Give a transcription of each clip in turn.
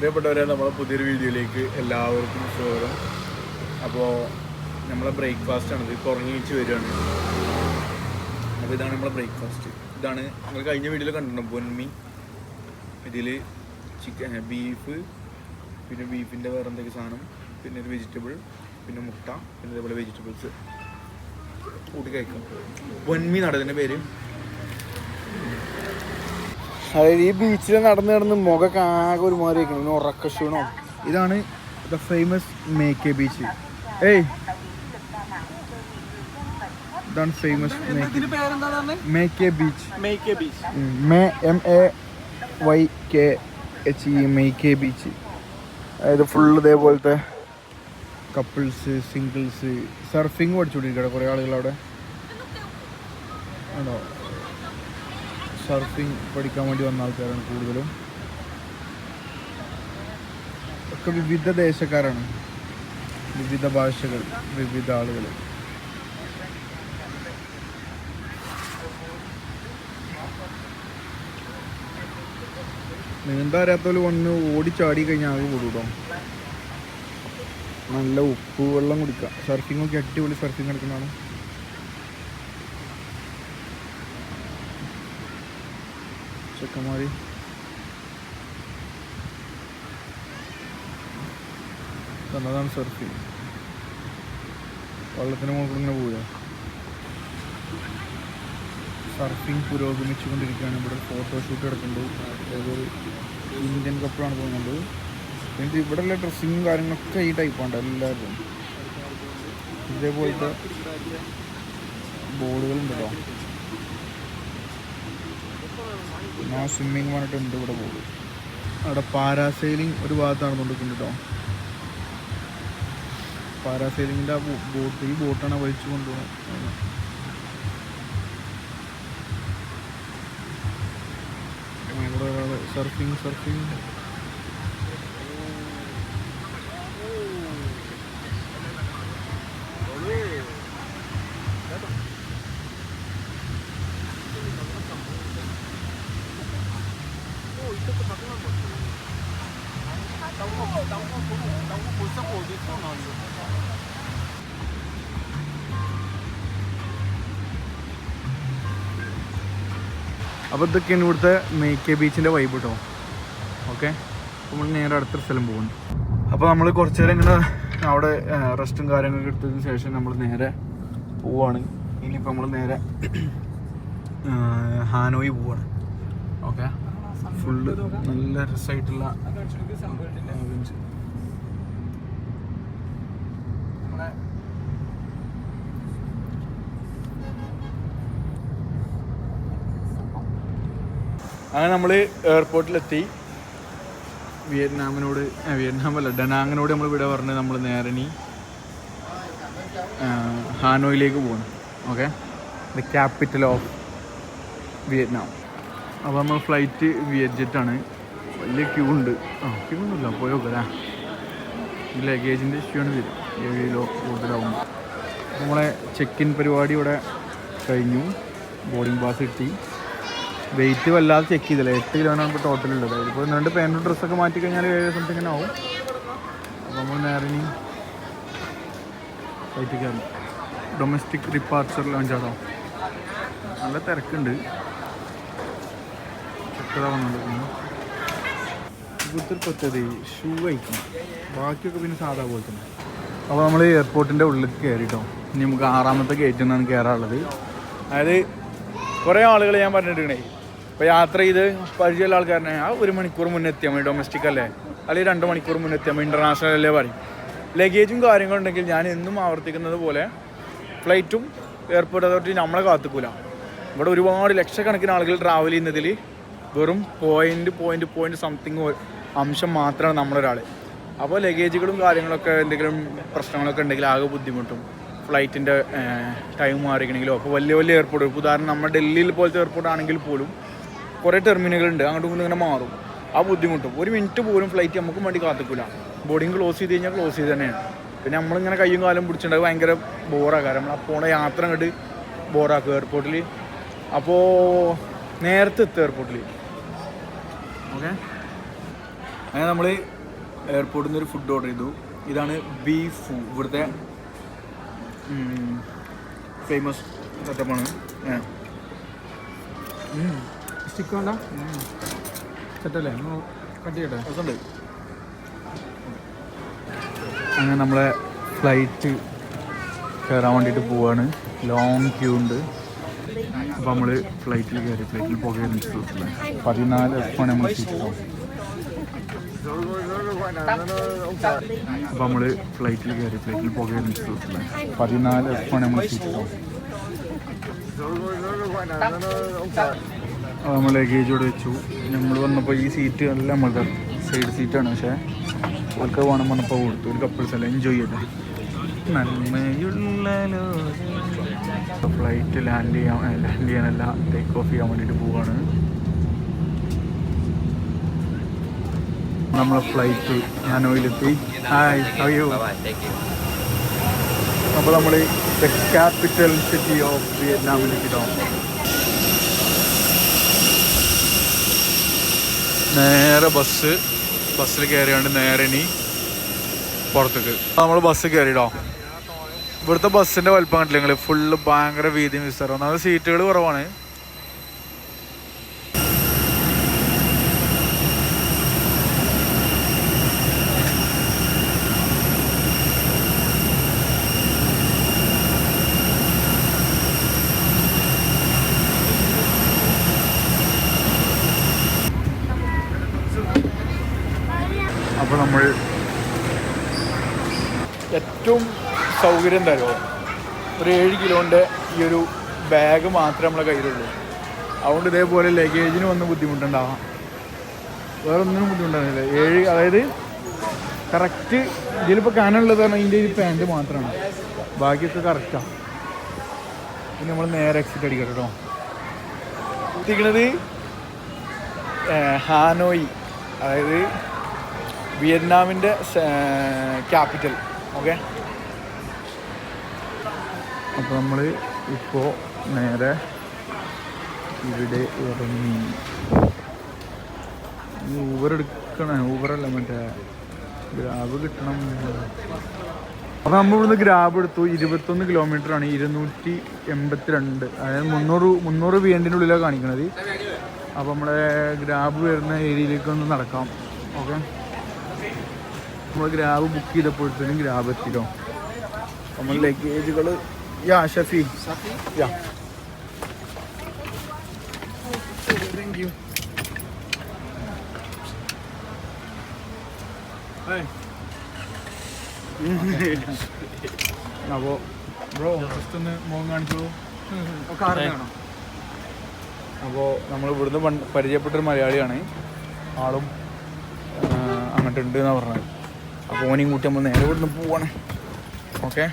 പ്രിയപ്പെട്ടവരെ, നമ്മളെ പുതിയൊരു വീഡിയോയിലേക്ക് എല്ലാവർക്കും സ്വാഗതം. അപ്പോൾ നമ്മളെ ബ്രേക്ക്ഫാസ്റ്റാണിത്. ഇപ്പോൾ ഉറങ്ങിച്ച് വരികയാണ്. അപ്പോൾ ഇതാണ് നമ്മളെ ബ്രേക്ക്ഫാസ്റ്റ്. ഇതാണ് നിങ്ങൾ കഴിഞ്ഞ വീഡിയോയിൽ കണ്ടിട്ടുണ്ടോ, പൊന്മി. ഇതിൽ ചിക്കൻ, ബീഫ്, പിന്നെ ബീഫിൻ്റെ വേറെ എന്തെങ്കിലും സാധനം, പിന്നെ ഒരു വെജിറ്റബിൾ, പിന്നെ മുട്ട, പിന്നെ ഇതേപോലെ വെജിറ്റബിൾസ് കൂട്ടി കഴിക്കാം. പൊന്മി നടതിൻ്റെ പേര്. അതായത് ഈ ബീച്ചിൽ നടന്ന് മുഖമൊക്കെ ആകെ ഒരു മാതിരി വയ്ക്കണം, പിന്നെ ഉറക്ക ക്ഷീണോ. ഇതാണ് ദ ഫേമസ് മേക്കെ ബീച്ച്. ഇതാണ് famous My Khe beach. MEAYKHE My Khe beach. അതായത് ഫുള്ള് ഇതേപോലത്തെ കപ്പിൾസ്, സിംഗിൾസ്, സർഫിങ് പഠിച്ചുകൊണ്ടിരിക്കുകയാണ് കുറേ ആളുകൾ അവിടെ. ആണോ, സർഫിങ് പഠിക്കാൻ വേണ്ടി വന്ന ആൾക്കാരാണ് കൂടുതലും. ഒക്കെ വിവിധ ദേശക്കാരാണ്, വിവിധ ഭാഷകൾ, വിവിധ ആളുകൾ. നീന്താ അറിയാത്തവര് വന്ന് ഓടിച്ചാടി കഴിഞ്ഞാൽ ആകെ കൂടും. നല്ല ഉപ്പ് വെള്ളം കുടിക്കാം. സർഫിങ് ഒക്കെ അടിപൊളി സർഫിങ് എടുക്കുന്നതാണ്. ചെക്കന്മാര് തന്നതാണ് സർഫിങ്. വെള്ളത്തിന് മുകളിൽ ഇങ്ങനെ പോവുക. സർഫിങ് പുരോഗമിച്ചുകൊണ്ടിരിക്കുകയാണ്. ഇവിടെ ഫോട്ടോഷൂട്ട് എടുക്കുന്നുണ്ട്. ഏതൊരു ഇന്ത്യൻ കപ്പിളാണ് പോകുന്നത്. എന്നിട്ട് ഇവിടെയുള്ള ഡ്രസ്സിങ്ങും കാര്യങ്ങളൊക്കെ ഈ ടൈപ്പാണ് എല്ലാവരും. ഇതേപോലത്തെ ബോർഡുകളുണ്ട് കേട്ടോ. പിന്നെ ആ സ്വിമ്മിങ് പറഞ്ഞിട്ടുണ്ട് ഇവിടെ ബോർഡ്. അവിടെ പാരാസൈലിംഗ് ഒരു ഭാഗത്ത് നടന്നുകൊണ്ടിരിക്കുന്നുണ്ട് കേട്ടോ. പാരാസൈലിങ്ങിൻ്റെ ആ ബോട്ട്, ഈ ബോട്ടാണ് വലിച്ചു കൊണ്ടുപോകുന്നത്. ഇവിടെ ഒരാൾ സർഫിങ്. അപ്പോൾ ഇതൊക്കെയാണ് ഇവിടുത്തെ മേക്കെ ബീച്ചിൻ്റെ വൈബ് കേട്ടോ. ഓക്കെ, നമ്മൾ നേരെ അടുത്തൊരു സ്ഥലം പോകുന്നു. അപ്പോൾ നമ്മൾ കുറച്ച് നേരം ഇങ്ങനെ അവിടെ റെസ്റ്റും കാര്യങ്ങളൊക്കെ എടുത്തതിന് ശേഷം നമ്മൾ നേരെ പോവാണ്. ഇനിയിപ്പോൾ നമ്മൾ നേരെ ഹാനോയി പോവാണ്. ഓക്കെ, ഫുള്ള് നല്ല രസമായിട്ടുള്ള അങ്ങനെ നമ്മൾ എയർപോർട്ടിലെത്തി. വിയറ്റ്നാമല്ല, ഡനാങ്ങിനോട് നമ്മൾ ഇവിടെ പറഞ്ഞ് നമ്മൾ നേരെ ഇനി ഹാനോയിലേക്ക് പോകണം. Okay, the capital of Vietnam. അപ്പോൾ നമ്മൾ ഫ്ലൈറ്റ് വിയറ്റ്ജെറ്റാണ്. വലിയ ക്യൂ ഉണ്ട്. ക്യൂ ഒന്നുമില്ല, പോയോക്കല്ലേ. ഈ ലഗേജിൻ്റെ ഇഷ്യൂ ആണ് വരും 7 കിലോ കൂടുതലാവും. നമ്മളെ ചെക്ക് ഇൻ പരിപാടി ഇവിടെ കഴിഞ്ഞു. ബോർഡിംഗ് പാസ് കിട്ടി. വെയിറ്റ് വല്ലാതെ ചെക്ക് ചെയ്തില്ല. 8 കിലോനാണ് ഇപ്പോൾ ടോട്ടലുള്ളത്. ഇപ്പോൾ 2 പാൻറ്റും ഡ്രസ്സൊക്കെ മാറ്റി കഴിഞ്ഞാൽ 7 സംതിങ്ങിന് ആവും. അപ്പോൾ നമ്മൾ നേരെ ഇനി ഫ്ലൈറ്റ് കയറണം. ഡൊമസ്റ്റിക് ഡിപ്പാർച്ചർ ലോഞ്ചാണോ. നല്ല തിരക്കുണ്ട്. ചെക്കതാവുന്നുണ്ട്. ഇവിടുത്തെ പ്രത്യേകത ഷൂ കഴിക്കണം. ബാക്കിയൊക്കെ പിന്നെ സാധാ പോലെ തന്നെ. അപ്പോൾ നമ്മൾ എയർപോർട്ടിൻ്റെ ഉള്ളിൽ കയറിട്ടോ. ഇനി നമുക്ക് 6ാമത്തെ ഗേറ്റിൽ നിന്നാണ് കയറാനുള്ളത്. അതായത് കുറേ ആളുകൾ ഞാൻ പറഞ്ഞിട്ടുണ്ടേ, ഇപ്പോൾ യാത്ര ചെയ്ത് പരിചയമുള്ള ആൾക്കാരനെ 1 മണിക്കൂർ മുന്നേ എത്തിയാൽ മതി, ഡൊമസ്റ്റിക് അല്ലേ, അല്ലെങ്കിൽ 2 മണിക്കൂർ മുന്നേ എത്തിയാൽ മതി, ഇൻ്റർനാഷണൽ അല്ലേ പറയും. ലഗേജും കാര്യങ്ങളുണ്ടെങ്കിൽ ഞാൻ എന്നും ആവർത്തിക്കുന്നത് പോലെ ഫ്ലൈറ്റും എയർപോർട്ട് അതോറിറ്റി നമ്മളെ കാത്തിക്കൂല. ഇവിടെ ഒരുപാട് ലക്ഷക്കണക്കിന് ആളുകൾ ട്രാവൽ ചെയ്യുന്നതിൽ വെറും പോയിൻറ്റ് സംതിങ് അംശം മാത്രമാണ് നമ്മളൊരാൾ. അപ്പോൾ ലഗേജുകളും കാര്യങ്ങളൊക്കെ എന്തെങ്കിലും പ്രശ്നങ്ങളൊക്കെ ഉണ്ടെങ്കിൽ ആകെ ബുദ്ധിമുട്ടും. ഫ്ലൈറ്റിൻ്റെ ടൈം മാറിക്കണമെങ്കിലോ, അപ്പോൾ വലിയ എയർപോർട്ട്, ഉദാഹരണം നമ്മൾ ഡൽഹിയിൽ പോലത്തെ എയർപോർട്ട് ആണെങ്കിൽ പോലും കുറേ ടെർമിനലുകളുണ്ട്, അങ്ങോട്ടും ഇങ്ങോട്ടും ഇങ്ങനെ മാറും. ആ ബുദ്ധിമുട്ടും 1 മിനിറ്റ് പോലും ഫ്ലൈറ്റ് നമുക്കും വേണ്ടി കാത്തിക്കില്ല. ബോർഡിങ് ക്ലോസ് ചെയ്ത് കഴിഞ്ഞാൽ ക്ലോസ് ചെയ്ത് തന്നെയാണ്. പിന്നെ നമ്മളിങ്ങനെ കയ്യും കാലം പിടിച്ചിട്ടുണ്ടെങ്കിൽ ഭയങ്കര ബോറാക്കാം. നമ്മൾ പോണ യാത്ര അങ്ങോട്ട് ബോറാക്കും എയർപോർട്ടിൽ. അപ്പോൾ നേരത്തെ എത്തും എയർപോർട്ടിൽ. ഓക്കെ, അങ്ങനെ നമ്മൾ എയർപോർട്ടിൽ നിന്ന് ഒരു ഫുഡ് ഓർഡർ ചെയ്തു. ഇതാണ് ബീഫ്, ഇവിടുത്തെ ഫേമസ് സെറ്റപ്പാണ്. സ്റ്റിക്ക് വേണ്ട സെറ്റല്ലേ കട്ട് ചെയ്യട്ടെ? രസമുണ്ട്. അങ്ങനെ നമ്മളെ ഫ്ലൈറ്റ് കയറാൻ വേണ്ടിയിട്ട് പോവാണ്. ലോങ് ക്യൂ ഉണ്ട്. അപ്പോൾ നമ്മൾ ഫ്ലൈറ്റിൽ കയറി. ഫ്ലൈറ്റിൽ പോകുകയെന്ന് വെച്ചിട്ടുള്ള 14 F1 നമ്മൾ സീറ്റ്. അപ്പോൾ നമ്മൾ ഫ്ലൈറ്റിൽ കയറി. ഫ്ലൈറ്റിൽ പോകുകയെന്ന് വെച്ചിട്ടുള്ള 14 F1 നമ്മൾ സീറ്റ്. നമ്മൾ ലഗേജോടെ വെച്ചു. നമ്മൾ വന്നപ്പോൾ ഈ സീറ്റ് അല്ല നമ്മളുടെ സൈഡ് സീറ്റാണ്. പക്ഷേ അവർക്ക് വേണം വന്നപ്പോൾ കൊടുത്തു. ഒരു കപ്പിൾസ് അല്ല, എൻജോയ് ചെയ്യട്ടെ. നന്മയുള്ള ഫ്ലൈറ്റ് ലാൻഡ് ചെയ്യാനല്ല, ടേക്ക് ഓഫ് ചെയ്യാൻ വേണ്ടിയിട്ട് പോവാണ്. നമ്മളെ ഫ്ലൈറ്റ് ഹാനോയിലെത്തി. Hi, how you? അപ്പോൾ നമ്മൾ ദ ക്യാപിറ്റൽ സിറ്റി ഓഫ് വിയറ്റ്നാമിലെത്തിട്ടോ. നേരെ ബസ്സിൽ കയറിയാണ്ട് നേരെ ഇനി പുറത്തേക്ക് നമ്മൾ ബസ് കയറിയിടോ. ഇവിടുത്തെ ബസ്സിൻ്റെ വലിപ്പം കണ്ടില്ല നിങ്ങൾ? ഫുള്ള് ഭയങ്കര വീതിയും വിസ്താരം. ഒന്നാമത് സീറ്റുകൾ കുറവാണ്. അപ്പോൾ നമ്മൾ ഏറ്റവും സൗകര്യം എന്തായാലും ഒരു 7 കിലോൻ്റെ ഈ ഒരു ബാഗ് മാത്രമേ നമ്മളെ കയ്യിലുള്ളൂ. അതുകൊണ്ട് ഇതേപോലെ ലഗേജിന് വന്ന് ബുദ്ധിമുട്ടുണ്ടാവാം. വേറെ ഒന്നിനും ബുദ്ധിമുട്ടുണ്ടാവില്ല. 7, അതായത് കറക്റ്റ് ഇതിലിപ്പോൾ കാനുള്ളത് പറഞ്ഞാൽ ഇതിൻ്റെ ഈ പാൻറ്റ് മാത്രമാണ്, ബാക്കിയൊക്കെ കറക്റ്റാണ്. പിന്നെ നമ്മൾ നേരെ എക്സിറ്റ് അടിക്കട്ടെ കേട്ടോ. എത്തിക്കണത് ഹാനോയി, അതായത് വിയറ്റ്നാമിൻ്റെ ക്യാപിറ്റൽ. ഓക്കെ, അപ്പോൾ നമ്മൾ ഇപ്പോൾ നേരെ ഇവിടെ ഇറങ്ങി. ഊബർ എടുക്കണം. ഊബറല്ല, മറ്റേ ഗ്രാബ് കിട്ടണം. അപ്പോൾ നമ്മൾ ഇവിടുന്ന് ഗ്രാബ് എടുത്തു. 21 കിലോമീറ്ററാണ്, 282, അതായത് 300 VNൻ്റെ ഉള്ളിലാണ് കാണിക്കണത്. അപ്പോൾ നമ്മളെ ഗ്രാബ് വരുന്ന ഏരിയയിലേക്കൊന്ന് നടക്കാം. ഓക്കെ, നമ്മൾ ഗ്രാബ് ബുക്ക് ചെയ്തപ്പോഴത്തേനും ഗ്രാബ് എത്തിട്ടോ. നമ്മൾ ലഗേജുകൾ ഷഫി താങ്ക് യു. അപ്പോൾ ബ്രോ ജസ്റ്റ് ഒന്ന് മുഖം കാണിച്ചോളൂ. അപ്പോൾ നമ്മൾ ഇവിടുന്ന് പരിചയപ്പെട്ടൊരു മലയാളിയാണ്. ആളും അങ്ങോട്ടുണ്ട് എന്നാണ് പറഞ്ഞത്. അപ്പോൾ ഓനെയും കൂട്ടി നമ്മൾ നേരെ ഇവിടുന്ന് പോവാണ്. ഓക്കെ,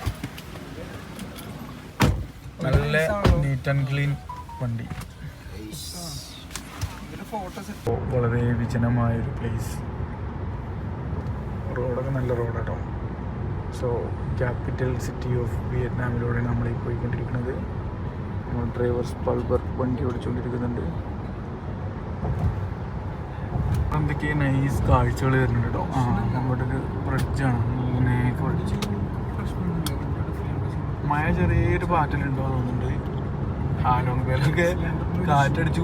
നല്ല നീറ്റ് ആൻഡ് ക്ലീൻ വണ്ടി. വളരെ വിജനമായൊരു പ്ലേസ്. റോഡൊക്കെ നല്ല റോഡാട്ടോ. സോ ക്യാപിറ്റൽ സിറ്റി ഓഫ് വിയറ്റ്നാമിലൂടെ നമ്മൾ ഈ പോയിക്കൊണ്ടിരിക്കുന്നത്. നമ്മൾ ഡ്രൈവർ സ്പൾബർ വണ്ടി ഓടിച്ചുകൊണ്ടിരിക്കുന്നുണ്ട്. എന്തൊക്കെ നൈസ് കാഴ്ചകൾ വരുന്നുണ്ട് കേട്ടോ. നമ്മുടെ ഒരു ബ്രിഡ്ജാണ്, നേക്ക് ബ്രിഡ്ജ്. മഴ ചെറിയൊരു പാറ്റലുണ്ടോ തോന്നുന്നുണ്ട്. ഹാലോങ് പേലൊക്കെ കാറ്റടിച്ച്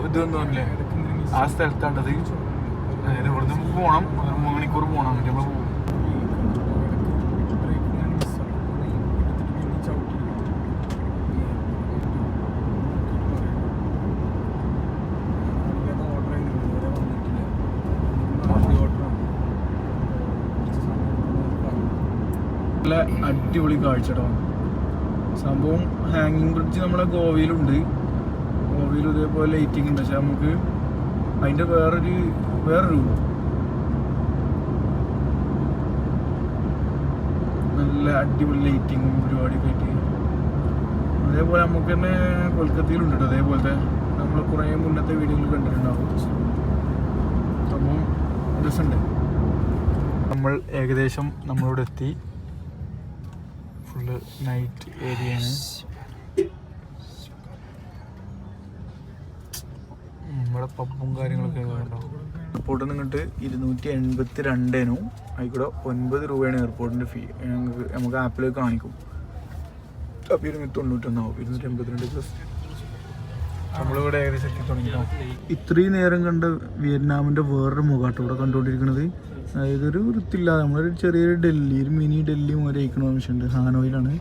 ഇതൊന്നും അല്ലേ ആ സ്ഥലത്താണ്ടത്. അതായത് ഇവിടുന്ന് നമുക്ക് പോകണം, 3 മണിക്കൂർ പോകണം. എന്നിട്ട് നമ്മൾ പോകും. നല്ല അടിപൊളി കാഴ്ചട്ടോ സംഭവം. ഹാങ്ങിങ് ബ്രിഡ്ജ് നമ്മളെ ഗോവയിലുണ്ട്. ഗോവയിലും ഇതേപോലെ ലൈറ്റിംഗ് ഉണ്ട്. പക്ഷെ നമുക്ക് അതിൻ്റെ വേറൊരു നല്ല അടിപൊളി ലൈറ്റിങ്ങും പരിപാടിയൊക്കെ ആയിട്ട്. അതേപോലെ നമുക്ക് തന്നെ കൊൽക്കത്തയിലുണ്ട് കേട്ടോ. അതേപോലത്തെ നമ്മൾ കുറേ മുന്നത്തെ വീഡിയോയിൽ കണ്ടിട്ടുണ്ടാവും. സംഭവം രസമുണ്ട്. നമ്മൾ ഏകദേശം നമ്മളിവിടെ എത്തി. ഫുള്ള് നൈറ്റ് ഏരിയയാണ്. നമ്മുടെ പബ്ബും കാര്യങ്ങളൊക്കെ ഉണ്ടാവും. എയർപോർട്ടിൽ നിന്ന് ഇങ്ങോട്ട് 282 ആയിക്കൂടെ 9 രൂപയാണ് എയർപോർട്ടിൻ്റെ ഫീ. നമുക്ക് ആപ്പിൽ കാണിക്കും. അപ്പോൾ 291 ആവും. 282 പ്ലസ് നമ്മളിവിടെ ഏകദേശം എത്തി തുടങ്ങിയിട്ടോ. ഇത്രയും നേരം കണ്ട വിയറ്റ്നാമിൻ്റെ വേറൊരു മുഖാട്ടോ ഇവിടെ കണ്ടുകൊണ്ടിരിക്കുന്നത്. അതായത് ഒരു വൃത്തിയില്ലാതെ നമ്മളൊരു ചെറിയൊരു ഡൽഹി, ഒരു മിനി ഡൽഹി പോലെ ഇരിക്കണ ആവശ്യമുണ്ട്. ഹാനോയിലാണ്.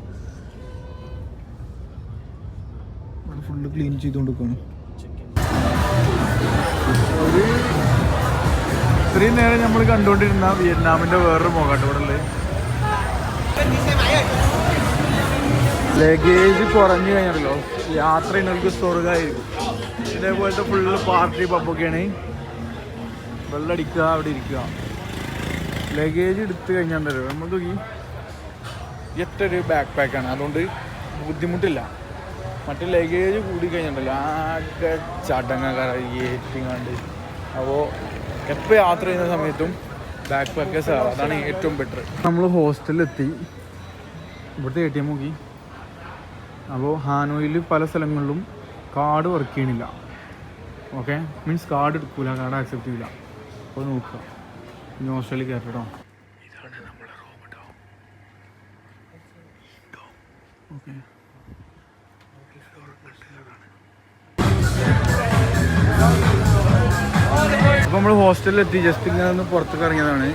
ഇവിടെ ഫുള്ള് ക്ലീൻ ചെയ്തുകൊണ്ടിരിക്കുകയാണ്. ഒരു ഇത്രയും നേരം നമ്മൾ കണ്ടുകൊണ്ടിരുന്ന വിയറ്റ്നാമിൻ്റെ വേറൊരു മുഖാട്ടോ ഇവിടെ ഉള്ളത്. ലഗേജ് കുറഞ്ഞു കഴിഞ്ഞാലോ യാത്ര നിങ്ങൾക്ക് സ്വർഗമായിരിക്കും. ഇതേപോലത്തെ ഫുള്ള് പാർട്ടി പബ്ബൊക്കെയാണ്. വെള്ളമടിക്കുക, അവിടെ ഇരിക്കുക. ലഗേജ് എടുത്തു കഴിഞ്ഞാൽ നമ്മൾ നോക്കി ഏറ്റൊരു ബാക്ക് പാക്കാണ്, അതുകൊണ്ട് ബുദ്ധിമുട്ടില്ല. മറ്റേ ലഗേജ് കൂടി കഴിഞ്ഞിട്ടുണ്ടല്ലോ ആകെ ചടങ്ങാകാരം ഏറ്റിങ്ങാണ്ട്. അപ്പോൾ എപ്പോൾ യാത്ര ചെയ്യുന്ന സമയത്തും ബാക്ക് പാക്കേഴ്സ് അതാണ് ഏറ്റവും ബെറ്റർ. നമ്മൾ ഹോസ്റ്റലിലെത്തി. ഇവിടുത്തെ ATM നോക്കി. അപ്പോൾ ഹാനോയിൽ പല സ്ഥലങ്ങളിലും കാർഡ് വർക്ക് ചെയ്യണില്ല. ഓക്കെ, മീൻസ് കാർഡ് എടുക്കൂല, കാർഡ് ആക്സെപ്റ്റ് ചെയ്യില്ല. അപ്പോൾ നോക്കുക. ഇനി ഹോസ്റ്റലിൽ കയറട്ടോ. ഇതാണ് നമ്മുടെ റൂം കേട്ടോ. ഓക്കെ, അപ്പോൾ നമ്മൾ ഹോസ്റ്റലിലെത്തി. ജസ്റ്റ് ഇങ്ങനെ ഒന്ന് പുറത്തേക്ക് ഇറങ്ങിയതാണ്.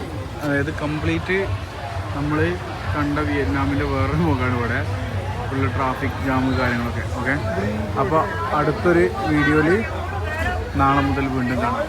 അതായത് കംപ്ലീറ്റ് നമ്മൾ കണ്ട വിയറ്റ്നാമിൻ്റെ വേറൊരു മുഖമാണ് ഇവിടെ. ഫുള്ള് ട്രാഫിക് ജാമ് കാര്യങ്ങളൊക്കെ. ഓക്കെ, അപ്പോൾ അടുത്തൊരു വീഡിയോയിൽ നാളെ മുതൽ വീണ്ടും കാണാം.